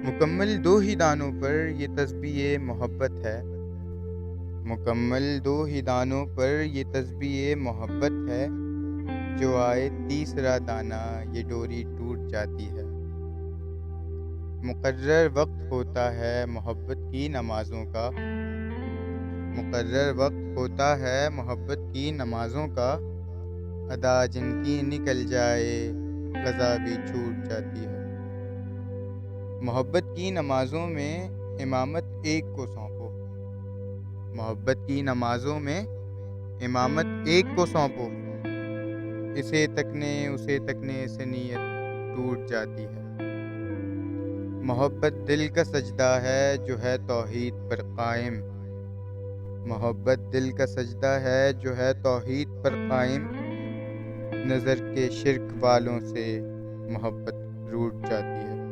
مکمل دو ہی دانوں پر یہ تسبیح محبت ہے، مکمل دو ہی دانوں پر یہ تسبیح محبت ہے، جو آئے تیسرا دانہ یہ ڈوری ٹوٹ جاتی ہے۔ مقرر وقت ہوتا ہے محبت کی نمازوں کا، مقرر وقت ہوتا ہے محبت کی نمازوں کا، ادا جن کی نکل جائے قضا بھی چھوٹ جاتی ہے۔ محبت کی نمازوں میں امامت ایک کو سونپو، محبت کی نمازوں میں امامت ایک کو سونپو، اسے تکنے سے نیت ٹوٹ جاتی ہے۔ محبت دل کا سجدہ ہے جو ہے توحید پر قائم، محبت دل کا سجدہ ہے جو ہے توحید پر قائم، نظر کے شرک والوں سے محبت روٹھ جاتی ہے۔